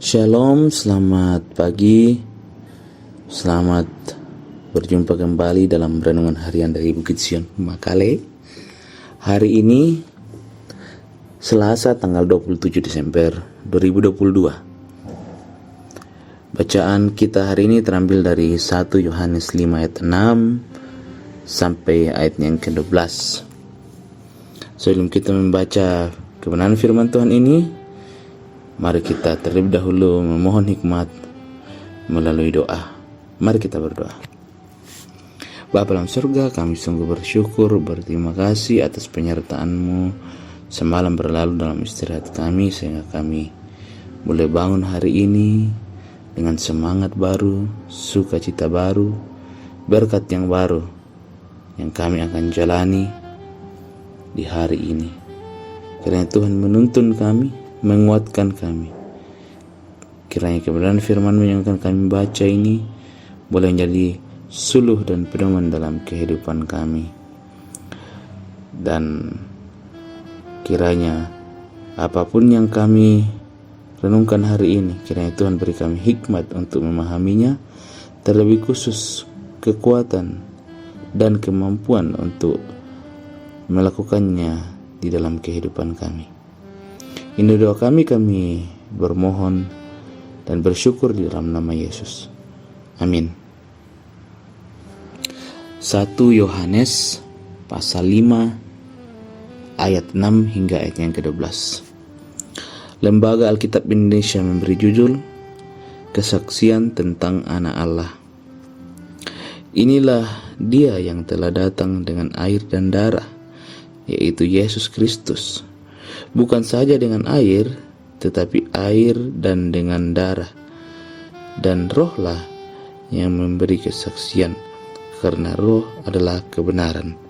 Shalom, selamat pagi. Selamat berjumpa kembali dalam renungan harian dari Bukit Sion Makale. Hari ini Selasa tanggal 27 Desember 2022. Bacaan kita hari ini terambil dari 1 Yohanes 5 ayat 6 sampai ayat yang ke-12. Sebelum kita membaca kebenaran firman Tuhan ini, mari kita terlebih dahulu memohon hikmat melalui doa. Mari kita berdoa. Bapa dalam surga, kami sungguh bersyukur, berterima kasih atas penyertaan-Mu semalam berlalu dalam istirahat kami, sehingga kami boleh bangun hari ini dengan semangat baru, sukacita baru, berkat yang baru yang kami akan jalani di hari ini. Kiranya Tuhan menuntun kami, menguatkan kami. Kiranya kebenaran firman-Mu yang akan kami baca ini boleh menjadi suluh dan pedoman dalam kehidupan kami. Dan kiranya apapun yang kami renungkan hari ini, kiranya Tuhan beri kami hikmat untuk memahaminya, terlebih khusus kekuatan dan kemampuan untuk melakukannya di dalam kehidupan kami. Ini doa kami bermohon dan bersyukur di dalam nama Yesus. Amin. 1 Yohanes pasal 5 ayat 6 hingga ayat yang ke-12. Lembaga Alkitab Indonesia memberi judul Kesaksian tentang Anak Allah. Inilah Dia yang telah datang dengan air dan darah, yaitu Yesus Kristus. Bukan saja dengan air, tetapi air dan dengan darah. Dan rohlah yang memberi kesaksian, karena roh adalah kebenaran.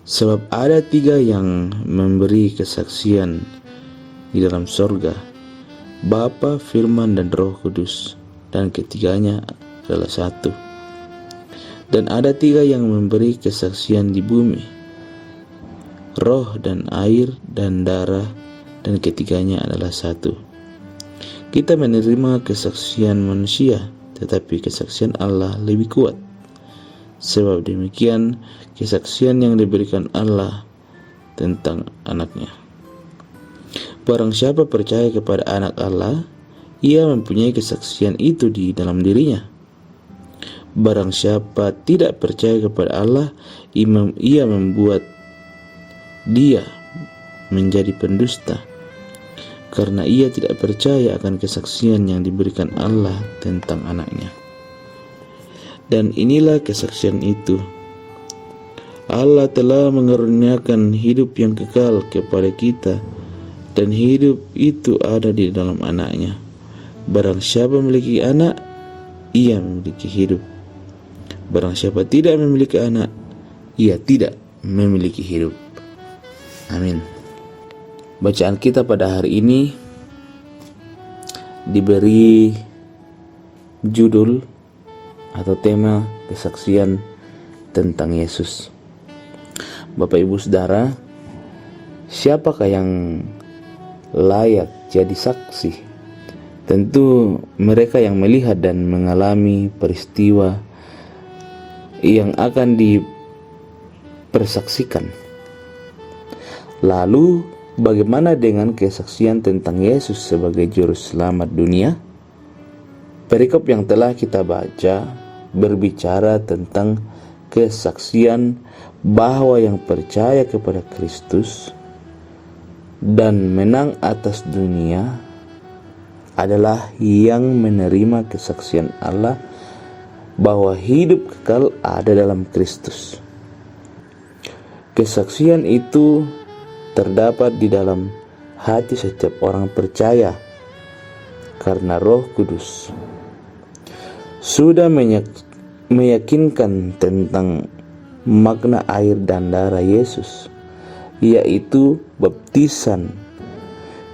Sebab ada 3 yang memberi kesaksian di dalam sorga, Bapa, Firman, dan Roh Kudus, dan ketiganya adalah satu. Dan ada 3 yang memberi kesaksian di bumi, roh dan air dan darah, dan ketiganya adalah satu. Kita menerima kesaksian manusia, tetapi kesaksian Allah lebih kuat. Sebab demikian kesaksian yang diberikan Allah tentang anaknya. Barang siapa percaya kepada anak Allah, ia mempunyai kesaksian itu di dalam dirinya. Barang siapa tidak percaya kepada Allah, ia membuat dia menjadi pendusta, karena ia tidak percaya akan kesaksian yang diberikan Allah tentang anaknya. Dan inilah kesaksian itu, Allah telah mengaruniakan hidup yang kekal kepada kita, dan hidup itu ada di dalam anaknya. Barang siapa memiliki anak, ia memiliki hidup. Barang siapa tidak memiliki anak, ia tidak memiliki hidup. Amin. Bacaan kita pada hari ini diberi judul atau tema kesaksian tentang Yesus. Bapak Ibu Saudara, siapakah yang layak jadi saksi? Tentu mereka yang melihat dan mengalami peristiwa yang akan dipersaksikan. Lalu bagaimana dengan kesaksian tentang Yesus sebagai juru selamat dunia? Perikop yang telah kita baca berbicara tentang kesaksian bahwa yang percaya kepada Kristus dan menang atas dunia adalah yang menerima kesaksian Allah bahwa hidup kekal ada dalam Kristus. Kesaksian itu terdapat di dalam hati setiap orang percaya, karena Roh Kudus sudah meyakinkan tentang makna air dan darah Yesus, yaitu baptisan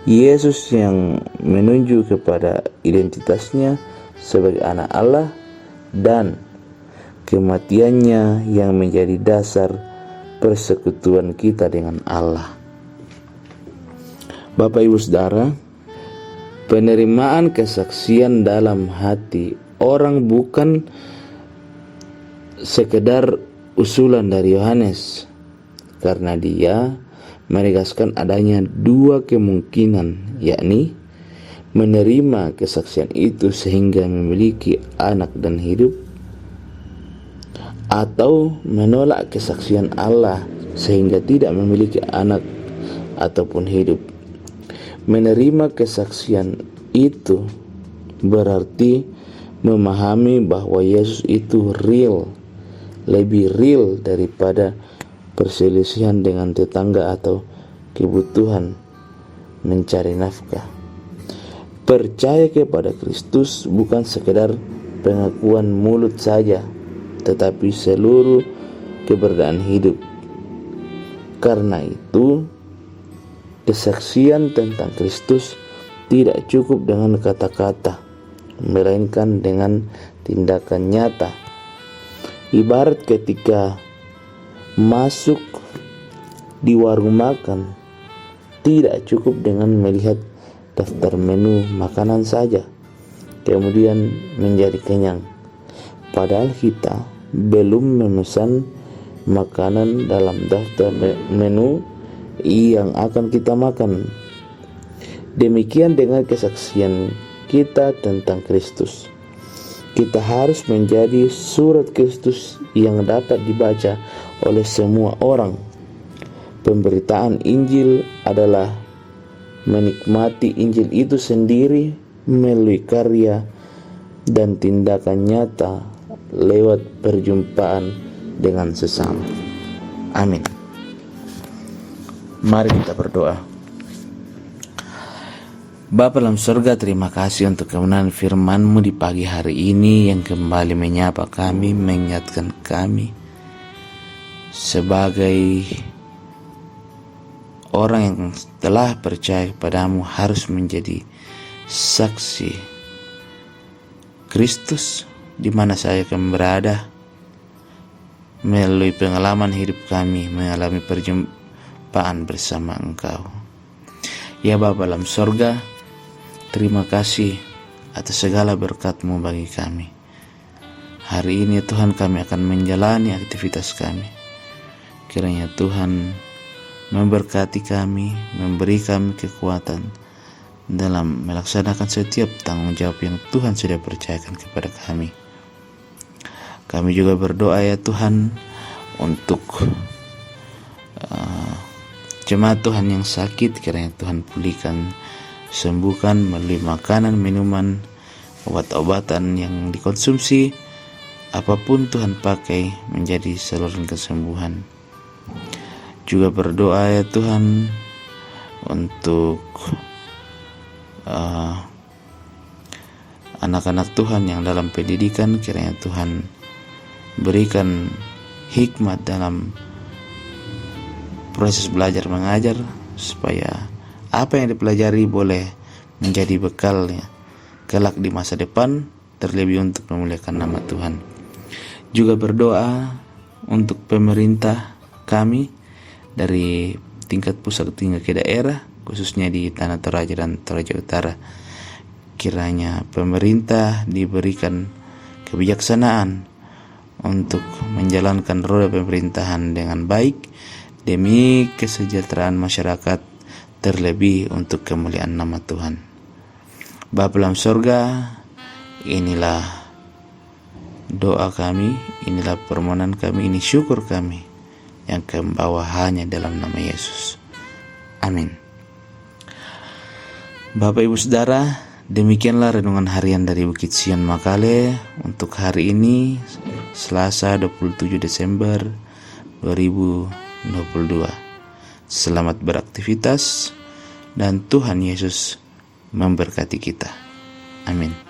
Yesus yang menunjuk kepada identitasnya sebagai anak Allah, dan kematiannya yang menjadi dasar persekutuan kita dengan Allah. Bapak Ibu Saudara, Penerimaan kesaksian dalam hati orang bukan sekedar usulan dari Yohanes, karena dia menegaskan adanya dua kemungkinan, yakni menerima kesaksian itu sehingga memiliki anak dan hidup, atau menolak kesaksian Allah sehingga tidak memiliki anak ataupun hidup. Menerima kesaksian itu berarti memahami bahwa Yesus itu real, lebih real daripada perselisihan dengan tetangga atau kebutuhan mencari nafkah. Percaya kepada Kristus bukan sekedar pengakuan mulut saja, tetapi seluruh keberadaan hidup. Karena itu, kesaksian tentang Kristus tidak cukup dengan kata-kata, melainkan dengan tindakan nyata. Ibarat ketika masuk di warung makan, tidak cukup dengan melihat daftar menu makanan saja, kemudian menjadi kenyang. Padahal kita belum memesan makanan dalam daftar menu yang akan kita makan. Demikian dengan kesaksian kita tentang Kristus. Kita harus menjadi surat Kristus yang dapat dibaca oleh semua orang. Pemberitaan Injil adalah menikmati Injil itu sendiri melalui karya dan tindakan nyata lewat perjumpaan dengan sesama. Amin. Mari kita berdoa. Bapa dalam surga, terima kasih untuk kebenaran firman-Mu di pagi hari ini yang kembali menyapa kami, mengingatkan kami sebagai orang yang telah percaya kepadamu harus menjadi saksi Kristus di mana saya akan berada, melalui pengalaman hidup kami mengalami perjumpaan bersama Engkau. Ya Bapa dalam sorga, terima kasih atas segala berkat-Mu bagi kami. Hari ini Tuhan, kami akan menjalani aktivitas kami. Kiranya Tuhan memberkati kami, memberi kami kekuatan dalam melaksanakan setiap tanggung jawab yang Tuhan sudah percayakan kepada kami. Kami juga berdoa ya Tuhan untuk jemaat Tuhan yang sakit, kiranya Tuhan pulihkan, sembuhkan melalui makanan, minuman, obat-obatan yang dikonsumsi, apapun Tuhan pakai menjadi saluran kesembuhan. Juga berdoa ya Tuhan untuk anak-anak Tuhan yang dalam pendidikan, kiranya Tuhan berikan hikmat dalam proses belajar mengajar, supaya apa yang dipelajari boleh menjadi bekalnya kelak di masa depan, terlebih untuk memuliakan nama Tuhan. Juga berdoa untuk pemerintah kami dari tingkat pusat hingga ke daerah, khususnya di Tanah Toraja dan Toraja Utara. Kiranya pemerintah diberikan kebijaksanaan untuk menjalankan roda pemerintahan dengan baik demi kesejahteraan masyarakat, terlebih untuk kemuliaan nama Tuhan. Bapa dalam sorga, inilah doa kami, inilah permohonan kami, ini syukur kami yang kami bawa hanya dalam nama Yesus. Amin. Bapak Ibu Saudara, demikianlah renungan harian dari Bukit Sion Makale untuk hari ini, Selasa 27 Desember 2022. Selamat beraktivitas dan Tuhan Yesus memberkati kita. Amin.